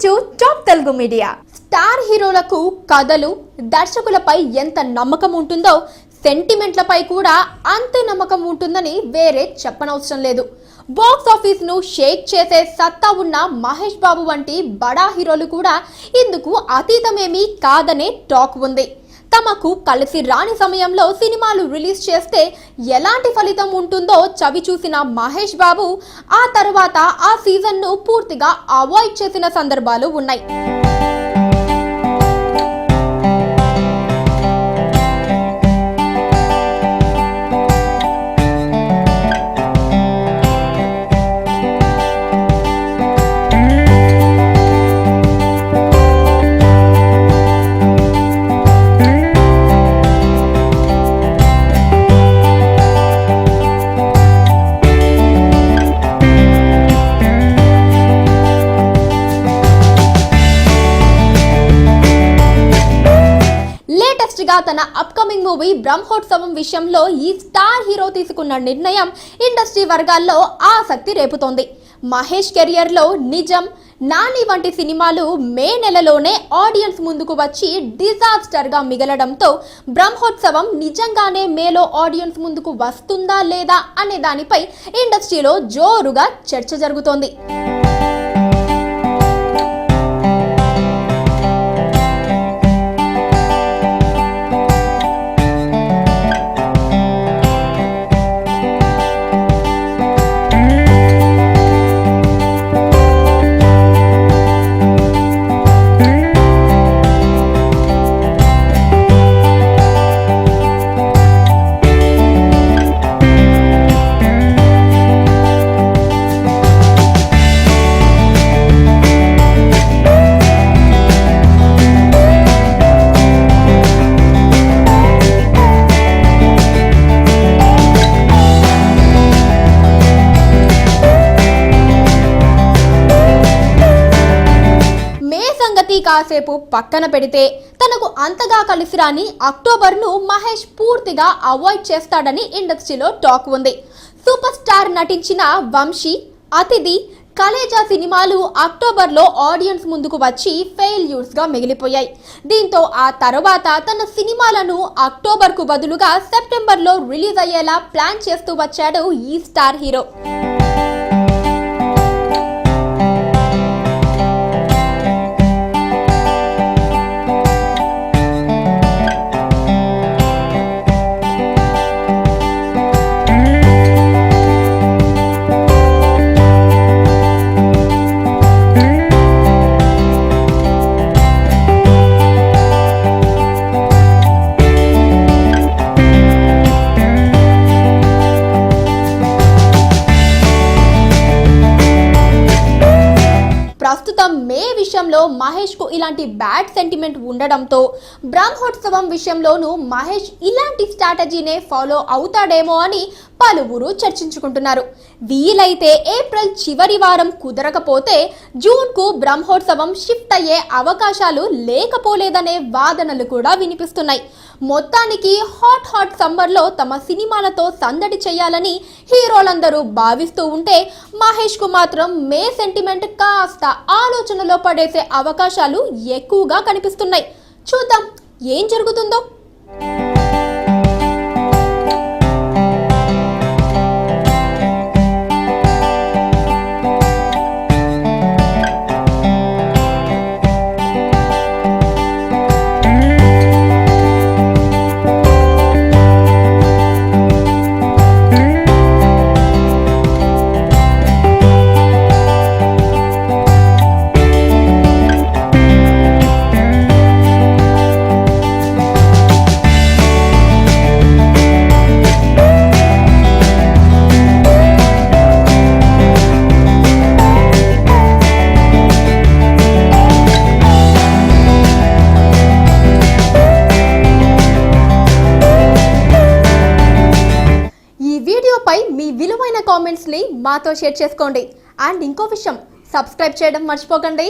To top Telugu media. Star హీరోలకు కథలు, దర్శకులపై ఎంత నమ్మకం ఉంటుందో సెంటిమెంట్లపై కూడా అంతే నమ్మకం ఉంటుందని వేరే చెప్పనవసరం లేదు. బాక్స్ ఆఫీస్ ను షేక్ చేసే సత్తా ఉన్న మహేష్ బాబు వంటి బడా హీరోలు కూడా ఇందుకు అతీతమేమీ కాదనే టాక్ ఉంది. తమకు కలిసి రాని సమయంలో సినిమాలు రిలీజ్ చేస్తే ఎలాంటి ఫలితం ఉంటుందో చవి చూసిన మహేష్ బాబు ఆ తర్వాత ఆ సీజన్ను పూర్తిగా అవాయిడ్ చేసిన సందర్భాలు ఉన్నాయి. తన అప్కమింగ్ మూవీ బ్రహ్మోత్సవం విషయంలో ఈ స్టార్ హీరో తీసుకున్న నిర్ణయం ఇండస్ట్రీ వర్గాల్లో ఆసక్తి రేపుతోంది. మహేష్ కెరియర్ లో నిజం, నాని వంటి సినిమాలు మే నెలలోనే ఆడియన్స్ ముందుకు వచ్చి డిజాస్టర్ గా మిగలడంతో బ్రహ్మోత్సవం నిజంగానే మేలో ఆడియన్స్ ముందుకు వస్తుందా లేదా అనే దానిపై ఇండస్ట్రీలో జోరుగా చర్చ జరుగుతోంది. కాసేపు పక్కన పెడితే తనకు అంతగా కలిసి రాని అక్టోబర్ను మహేష్ పూర్తిగా అవాయిడ్ చేస్తాడని ఇండస్ట్రీలో టాక్ ఉంది. సూపర్ స్టార్ నటించిన వంశీ, అతిథి, కలేజా సినిమాలు అక్టోబర్లో ఆడియన్స్ ముందుకు వచ్చి ఫెయిల్యూర్స్ గా మిగిలిపోయాయి. దీంతో ఆ తర్వాత తన సినిమాలను అక్టోబర్కు బదులుగా సెప్టెంబర్లో రిలీజ్ అయ్యేలా ప్లాన్ చేస్తూ వచ్చాడు ఈ స్టార్ హీరో. ప్రస్తుతం మే విషయంలో మహేష్ కు ఇలాంటి బ్యాడ్ సెంటిమెంట్ ఉండడంతో బ్రహ్మోత్సవం విషయంలోనూ మహేష్ ఇలాంటి స్ట్రాటజీనే ఫాలో అవుతాడేమో అని పలువురు చర్చించుకుంటున్నారు. వీలైతే ఏప్రిల్ చివరి వారం కుదరకపోతే జూన్ కు బ్రహ్మోత్సవం షిఫ్ట్ అయ్యే అవకాశాలు లేకపోలేదనే వాదనలు కూడా వినిపిస్తున్నాయి. మొత్తానికి హాట్ సమ్మర్లో తమ సినిమాలతో సందడి చేయాలని హీరోలందరూ భావిస్తూ ఉంటే మహేష్ కు మాత్రం మే సెంటిమెంట్ కాస్త ఆలోచనలో పడేసే అవకాశాలు ఎక్కువగా కనిపిస్తున్నాయి. చూద్దాం ఏం జరుగుతుందో. మీ విలువైన కామెంట్స్ ని మాతో షేర్ చేసుకోండి. అండ్ ఇంకో విషయం, సబ్స్క్రైబ్ చేయడం మర్చిపోకండి.